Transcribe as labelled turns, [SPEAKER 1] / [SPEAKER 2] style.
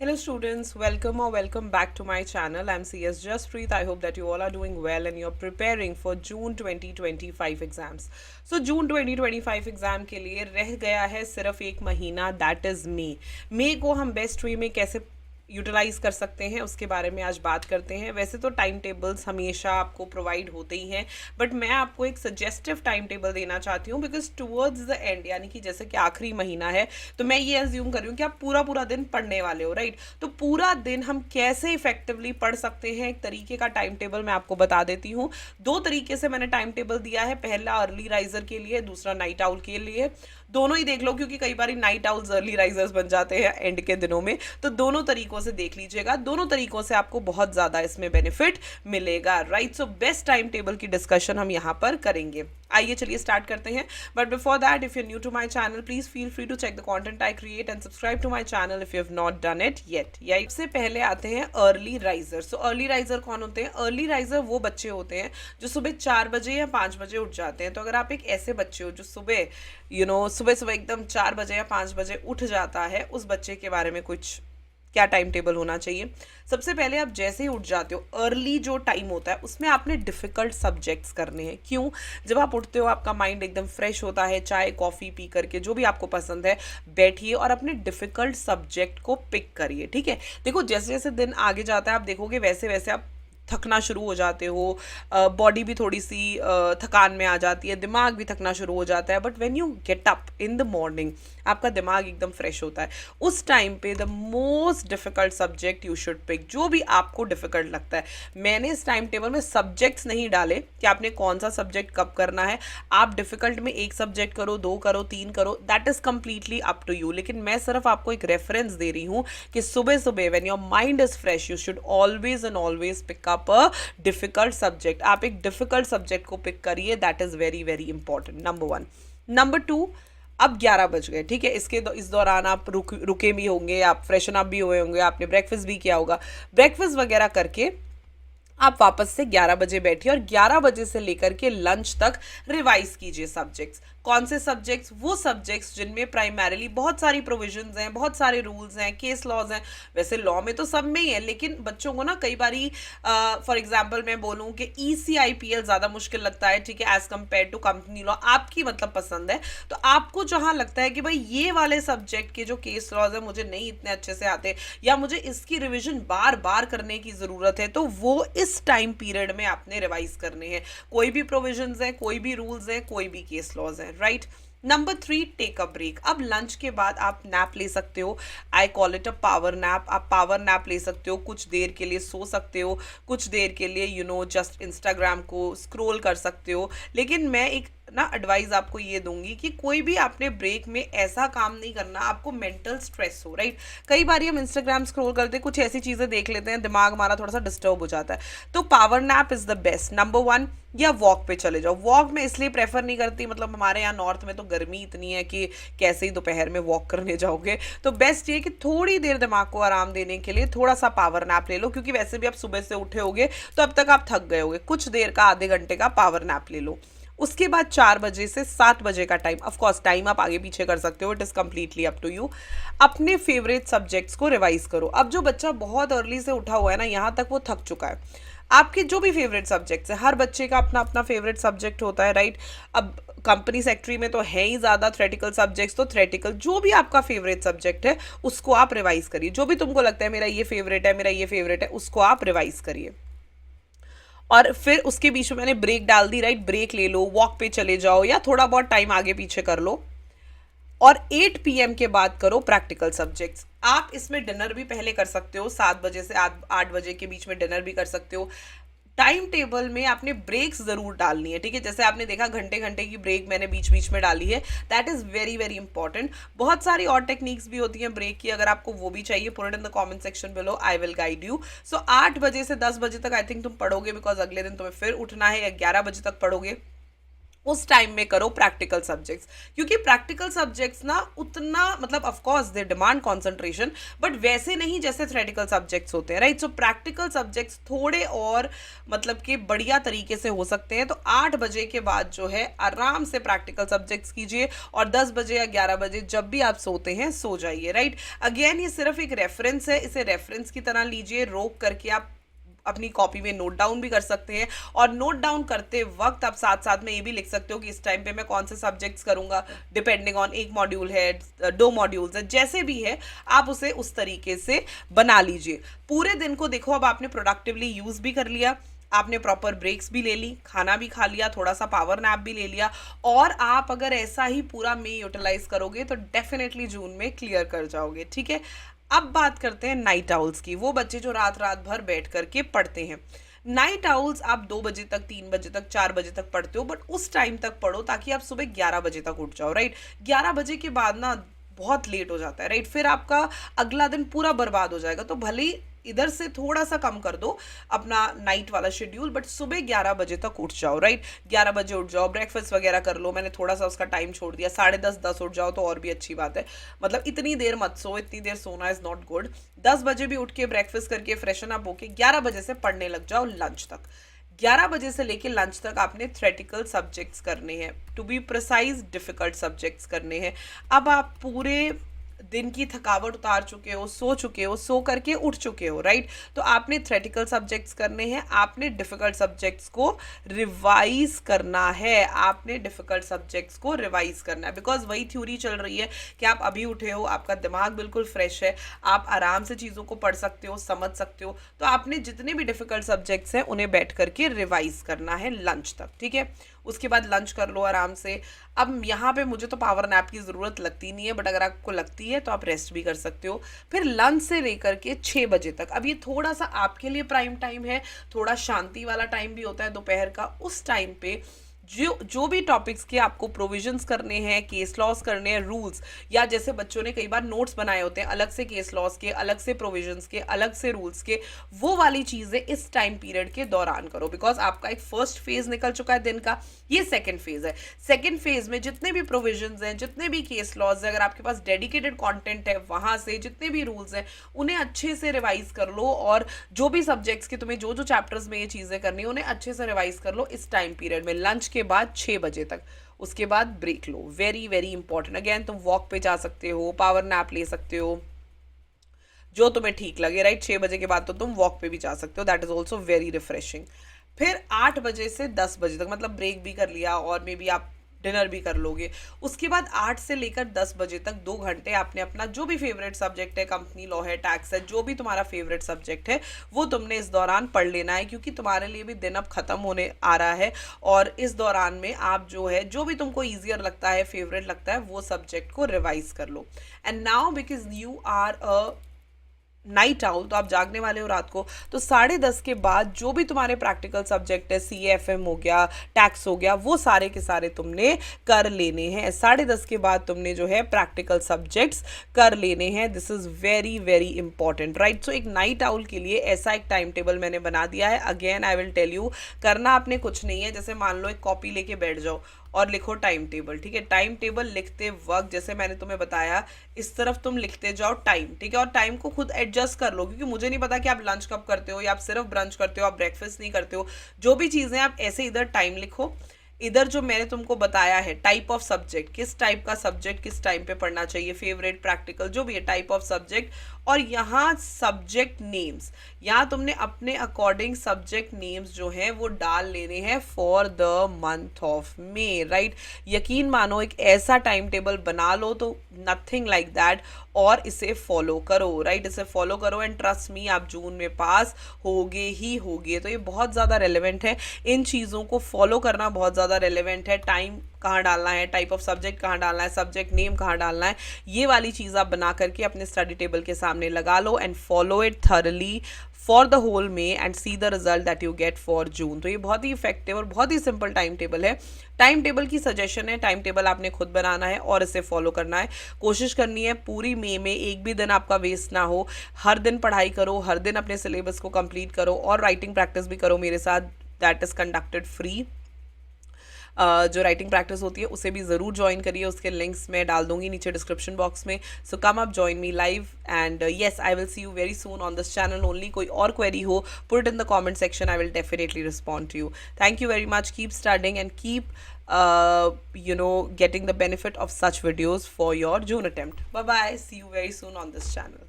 [SPEAKER 1] Hello students, welcome or welcome back to my channel. I'm CS Jaspreet. I hope that you all are doing well and you're preparing for June 2025 exams. So June 2025 exam के लिए रह गया है सिर्फ एक महीना, that is मई। मई को हम बेस्ट वे में कैसे यूटिलाइज कर सकते हैं उसके बारे में आज बात करते हैं। वैसे तो टाइम टेबल्स हमेशा आपको प्रोवाइड होते ही हैं, बट मैं आपको एक सजेस्टिव टाइम टेबल देना चाहती हूँ बिकॉज टूवर्ड्स द एंड, यानी कि जैसे कि आखिरी महीना है, तो मैं ये एज्यूम कर रही हूँ कि आप पूरा पूरा दिन पढ़ने वाले हो, राइट। तो पूरा दिन हम कैसे इफेक्टिवली पढ़ सकते हैं, एक तरीके का टाइम टेबल मैं आपको बता देती हूँ। दो तरीके से मैंने टाइम टेबल दिया है, पहला अर्ली राइजर के लिए, दूसरा नाइट आउल के लिए। दोनों ही देख लो क्योंकि कई बार नाइट आउल्स अर्ली राइजर्स बन जाते हैं एंड के दिनों में। तो दोनों तरीकों से देख लीजिएगा, दोनों तरीकों से आपको बहुत ज़्यादा इसमें बेनिफिट मिलेगा, right. So best time table की डिस्कशन हम यहाँ पर करेंगे। आइए चलिए स्टार्ट करते हैं, but before that if you new to my channel please feel free to check the content I create and subscribe to my channel if you have not done it yet. या इससे पहले आते हैं early riser. So early riser कौन होते हैं? Early riser वो बच्चे होते हैं जो सुबह 4 बजे या 5 बजे उठ जाते हैं। तो अगर आप एक ऐसे बच्चे हो जो सुबह सुबह सुबह एकदम 4 बजे या 5 बजे उठ जाता है, उस बच्चे के बारे में कुछ क्या टाइम टेबल होना चाहिए। सबसे पहले आप जैसे ही उठ जाते हो, अर्ली जो टाइम होता है उसमें आपने डिफ़िकल्ट सब्जेक्ट्स करने हैं। क्यों? जब आप उठते हो आपका माइंड एकदम फ्रेश होता है, चाय कॉफ़ी पी करके जो भी आपको पसंद है बैठिए और अपने डिफ़िकल्ट सब्जेक्ट को पिक करिए, ठीक है। देखो जैसे जैसे दिन आगे जाता है आप देखोगे वैसे वैसे आप थकना शुरू हो जाते हो, बॉडी भी थोड़ी सी थकान में आ जाती है, दिमाग भी थकना शुरू हो जाता है। But when you get up in the morning आपका दिमाग एकदम फ्रेश होता है। उस टाइम पे the most difficult subject you should pick, जो भी आपको डिफ़िकल्ट लगता है। मैंने इस टाइम टेबल में सब्जेक्ट्स नहीं डाले कि आपने कौन सा सब्जेक्ट कब करना है। आप डिफ़िकल्ट में एक सब्जेक्ट करो, 2 करो, 3 करो, that is completely up to you. लेकिन मैं सिर्फ आपको एक रेफरेंस दे रही हूँ कि सुबह सुबह when your mind is fresh you should always and always pick up a difficult subject. आप एक डिफ़िकल्ट सब्जेक्ट को पिक करिए, that is very very important, number 1। Number 2, अब 11 बज गए, ठीक है। इस दौरान आप रुके भी होंगे, आप फ्रेशन अप भी हुए होंगे, आपने ब्रेकफास्ट भी किया होगा। ब्रेकफास्ट वगैरह करके आप वापस से 11 बजे बैठिए और 11 बजे से लेकर के लंच तक रिवाइज कीजिए सब्जेक्ट्स। कौन से सब्जेक्ट्स? वो सब्जेक्ट्स जिनमें प्राइमरीली बहुत सारी प्रोविजंस हैं, बहुत सारे रूल्स हैं, केस लॉज हैं। वैसे लॉ में तो सब में ही है, लेकिन बच्चों को ना कई बारी फॉर एग्जांपल मैं बोलूँ कि ECIPL ज़्यादा मुश्किल लगता है, ठीक है, as compare to company law. आपकी मतलब पसंद है, तो आपको जहाँ लगता है कि भाई ये वाले सब्जेक्ट के जो केस लॉज है मुझे नहीं इतने अच्छे से आते या मुझे इसकी रिविजन बार बार करने की ज़रूरत है, तो वो इस टाइम पीरियड में आपने रिवाइज करने हैं। कोई भी प्रोविजंस हैं, कोई भी रूल्स हैं, कोई भी केस लॉज हैं, right. Number 3, take a break. अब लंच के बाद आप नैप ले सकते हो, I call it a power nap. आप पावर नैप ले सकते हो, कुछ देर के लिए सो सकते हो, कुछ देर के लिए जस्ट इंस्टाग्राम को स्क्रॉल कर सकते हो। लेकिन मैं एक ना एडवाइस आपको ये दूंगी कि कोई भी आपने ब्रेक में ऐसा काम नहीं करना आपको मेंटल स्ट्रेस हो, राइट। कई बार हम इंस्टाग्राम स्क्रॉल करते हैं, कुछ ऐसी चीज़ें देख लेते हैं, दिमाग हमारा थोड़ा सा डिस्टर्ब हो जाता है। तो power nap is the best, number 1। या वॉक पे चले जाओ। वॉक में इसलिए प्रेफर नहीं करती, मतलब हमारे यहाँ नॉर्थ में तो गर्मी इतनी है कि कैसे ही दोपहर में वॉक करने जाओगे। तो बेस्ट ये कि थोड़ी देर दिमाग को आराम देने के लिए थोड़ा सा पावर नैप ले लो, क्योंकि वैसे भी आप सुबह से उठे होगे तो अब तक आप थक गए होगे। कुछ देर का, आधे घंटे का पावर नैप ले लो। उसके बाद 4 बजे से 7 बजे का टाइम, ऑफ कोर्स टाइम आप आगे पीछे कर सकते हो, it is completely up to you. अपने फेवरेट सब्जेक्ट्स को रिवाइज करो। अब जो बच्चा बहुत अर्ली से उठा हुआ है ना, यहाँ तक वो थक चुका है। आपके जो भी फेवरेट सब्जेक्ट्स है, हर बच्चे का अपना अपना फेवरेट सब्जेक्ट होता है, राइट। अब कंपनी सेक्रेटरी में तो है ही ज़्यादा थ्रेटिकल सब्जेक्ट्स, तो थ्रेटिकल जो भी आपका फेवरेट सब्जेक्ट है उसको आप रिवाइज करिए। जो भी तुमको लगता है मेरा ये फेवरेट है, मेरा ये फेवरेट है, उसको आप रिवाइज करिए। और फिर उसके बीच में मैंने ब्रेक डाल दी, राइट। ब्रेक ले लो, वॉक पे चले जाओ या थोड़ा बहुत टाइम आगे पीछे कर लो। और 8 PM के बाद करो प्रैक्टिकल सब्जेक्ट्स। आप इसमें डिनर भी पहले कर सकते हो, 7 बजे से 8 बजे के बीच में डिनर भी कर सकते हो। टाइम टेबल में आपने ब्रेक्स जरूर डालनी है, ठीक है। जैसे आपने देखा घंटे घंटे की ब्रेक मैंने बीच बीच में डाली है, that is very very important. बहुत सारी और टेक्निक्स भी होती हैं ब्रेक की, अगर आपको वो भी चाहिए put it in the comment section below, I will guide you. So 8 बजे से 10 बजे तक आई थिंक तुम पढ़ोगे, बिकॉज अगले दिन तुम्हें फिर उठना है, या 11 बजे तक पढ़ोगे। उस टाइम में करो प्रैक्टिकल सब्जेक्ट्स, क्योंकि प्रैक्टिकल सब्जेक्ट्स ना उतना मतलब of course they demand concentration, but वैसे नहीं जैसे थ्योरेटिकल सब्जेक्ट्स होते हैं, राइट। सो प्रैक्टिकल सब्जेक्ट्स थोड़े और मतलब कि बढ़िया तरीके से हो सकते हैं। तो 8 बजे के बाद जो है आराम से प्रैक्टिकल सब्जेक्ट्स कीजिए, और 10 बजे या 11 बजे जब भी आप सोते हैं सो जाइए, राइट। अगेन ये सिर्फ एक रेफरेंस है, इसे रेफरेंस की तरह लीजिए, रोक करके आप अपनी कॉपी में नोट डाउन भी कर सकते हैं, और नोट डाउन करते वक्त आप साथ साथ में ये भी लिख सकते हो कि इस टाइम पे मैं कौन से सब्जेक्ट्स करूंगा, डिपेंडिंग ऑन एक मॉड्यूल है, 2 मॉड्यूल्स है, जैसे भी है आप उसे उस तरीके से बना लीजिए। पूरे दिन को देखो अब आपने प्रोडक्टिवली यूज भी कर लिया, आपने प्रॉपर ब्रेक्स भी ले ली, खाना भी खा लिया, थोड़ा सा पावर नैप भी ले लिया, और आप अगर ऐसा ही पूरा मई यूटिलाइज करोगे तो डेफिनेटली जून में क्लियर कर जाओगे, ठीक है। अब बात करते हैं नाइट आउल्स की, वो बच्चे जो रात रात भर बैठ करके पढ़ते हैं। नाइट आउल्स आप 2 बजे तक, 3 बजे तक, 4 बजे तक पढ़ते हो, बट उस टाइम तक पढ़ो ताकि आप सुबह 11 बजे तक उठ जाओ, राइट। 11 बजे के बाद ना बहुत लेट हो जाता है, राइट, फिर आपका अगला दिन पूरा बर्बाद हो जाएगा। तो भले ही इधर से थोड़ा सा कम कर दो अपना नाइट वाला शेड्यूल, बट सुबह 11 बजे तक उठ जाओ, राइट। 11 बजे उठ जाओ, ब्रेकफास्ट वगैरह कर लो, मैंने थोड़ा सा उसका टाइम छोड़ दिया, 10:30 उठ जाओ तो और भी अच्छी बात है। मतलब इतनी देर मत सो, इतनी देर सोना इज नॉट गुड। 10 बजे भी उठ के ब्रेकफास्ट करके फ्रेशन अप होके 11 बजे से पढ़ने लग जाओ लंच तक। 11 बजे से लेके लंच तक आपने थ्योरेटिकल सब्जेक्ट्स करने हैं, to be precise difficult subjects करने हैं। अब आप पूरे दिन की थकावट उतार चुके हो, सो चुके हो, सो करके उठ चुके हो, राइट। तो आपने थ्योरेटिकल सब्जेक्ट्स करने हैं, आपने डिफिकल्ट सब्जेक्ट्स को रिवाइज करना है, आपने डिफिकल्ट सब्जेक्ट्स को रिवाइज करना है, बिकॉज वही थ्योरी चल रही है कि आप अभी उठे हो, आपका दिमाग बिल्कुल फ्रेश है, आप आराम से चीज़ों को पढ़ सकते हो, समझ सकते हो। तो आपने जितने भी डिफिकल्ट सब्जेक्ट्स हैं उन्हें बैठ करके रिवाइज करना है लंच तक, ठीक है। उसके बाद लंच कर लो आराम से। अब यहाँ पे मुझे तो पावर नैप की ज़रूरत लगती नहीं है, बट अगर आपको लगती है तो आप रेस्ट भी कर सकते हो। फिर लंच से लेकर के 6 बजे तक, अब ये थोड़ा सा आपके लिए प्राइम टाइम है, थोड़ा शांति वाला टाइम भी होता है दोपहर का। उस टाइम पे जो भी टॉपिक्स के आपको प्रोविजंस करने हैं, केस लॉस करने हैं, रूल्स, या जैसे बच्चों ने कई बार नोट्स बनाए होते हैं अलग से केस लॉस के, अलग से प्रोविजंस के, अलग से रूल्स के, वो वाली चीज़ें इस टाइम पीरियड के दौरान करो। बिकॉज आपका एक फर्स्ट फेज निकल चुका है दिन का, ये सेकेंड फेज है। सेकेंड फेज में जितने भी प्रोविजंस हैं, जितने भी केस लॉज है, अगर आपके पास डेडिकेटेड कॉन्टेंट है वहाँ से जितने भी रूल्स हैं उन्हें अच्छे से रिवाइज कर लो, और जो भी सब्जेक्ट्स के तुम्हें जो जो चैप्टर्स में ये चीज़ें करनी है उन्हें अच्छे से रिवाइज कर लो इस टाइम पीरियड में, लंच के बाद 6 बजे तक। उसके बाद ब्रेक लो, वेरी वेरी इंपॉर्टेंट। अगेन तुम वॉक पे जा सकते हो, पावर नैप ले सकते हो, जो तुम्हें ठीक लगे, राइट। 6 बजे के बाद तो तुम वॉक पे भी जा सकते हो, that is also very refreshing. फिर 8 बजे से 10 बजे तक मतलब ब्रेक भी कर लिया, और मे बी आप डिनर भी कर लोगे। उसके बाद 8 से लेकर 10 बजे तक 2 घंटे आपने अपना जो भी फेवरेट सब्जेक्ट है, कंपनी लॉ है, टैक्स है, जो भी तुम्हारा फेवरेट सब्जेक्ट है वो तुमने इस दौरान पढ़ लेना है, क्योंकि तुम्हारे लिए भी दिन अब खत्म होने आ रहा है। और इस दौरान में आप जो है, जो भी तुमको ईजियर लगता है, फेवरेट लगता है, वो सब्जेक्ट को रिवाइज कर लो। And now because you are a night owl, तो आप जागने वाले हो रात को, तो 10:30 के बाद जो भी तुम्हारे प्रैक्टिकल सब्जेक्ट है, CFM हो गया, टैक्स हो गया, वो सारे के सारे तुमने कर लेने हैं। 10:30 के बाद तुमने जो है प्रैक्टिकल सब्जेक्ट्स कर लेने हैं। This is very very important, right. So एक नाइट आउल के लिए ऐसा एक टाइम टेबल मैंने बना दिया है। Again I will tell you, करना आपने कुछ नहीं है। जैसे मान लो एक कॉपी लेके बैठ जाओ और लिखो टाइम टेबल, ठीक है। टाइम टेबल लिखते वक्त जैसे मैंने तुम्हें बताया, इस तरफ तुम लिखते जाओ टाइम, ठीक है। और टाइम को खुद एडजस्ट कर लो, क्योंकि मुझे नहीं पता कि आप लंच कब करते हो, या आप सिर्फ ब्रंच करते हो, आप ब्रेकफास्ट नहीं करते हो। जो भी चीज़ें आप ऐसे इधर टाइम लिखो, इधर जो मैंने तुमको बताया है टाइप ऑफ सब्जेक्ट, किस टाइप का सब्जेक्ट किस टाइम पे पढ़ना चाहिए, फेवरेट, प्रैक्टिकल, जो भी है टाइप ऑफ सब्जेक्ट। और यहाँ सब्जेक्ट नेम्स, यहाँ तुमने अपने अकॉर्डिंग सब्जेक्ट नेम्स जो हैं वो डाल लेने हैं for the month of May, right. यकीन मानो एक ऐसा टाइम टेबल बना लो तो नथिंग लाइक दैट, और इसे फॉलो करो, राइट। इसे फॉलो करो एंड ट्रस्ट मी, आप जून में पास होगे ही होगे। तो ये बहुत ज़्यादा रेलिवेंट है, इन चीज़ों को फॉलो करना बहुत ज़्यादा रेलिवेंट है। टाइम कहाँ डालना है, टाइप ऑफ सब्जेक्ट कहाँ डालना है, सब्जेक्ट नेम कहाँ डालना है, ये वाली चीज़ आप बना करके अपने स्टडी टेबल के सामने लगा लो and follow it thoroughly for the whole May and see the result that you get for June. तो ये बहुत ही इफेक्टिव और बहुत ही सिंपल टाइम टेबल है। टाइम टेबल की सजेशन है, टाइम टेबल आपने खुद बनाना है और इसे फॉलो करना है। कोशिश करनी है पूरी मई में एक भी दिन आपका वेस्ट ना हो। हर दिन पढ़ाई करो, हर दिन अपने सिलेबस को कंप्लीट करो, और राइटिंग प्रैक्टिस भी करो मेरे साथ, दैट इज़ कंडक्टेड फ्री। जो राइटिंग प्रैक्टिस होती है उसे भी ज़रूर ज्वाइन करिए, उसके लिंक्स मैं डाल दूंगी नीचे डिस्क्रिप्शन बॉक्स में. So come up, join me live, and yes, I will see you very soon on this channel only. कोई और क्वेरी हो, put it in the comment section, I will definitely respond to you. Thank you very much. Keep studying and keep, getting the benefit of such videos for your June attempt. Bye bye. See you very soon on this channel.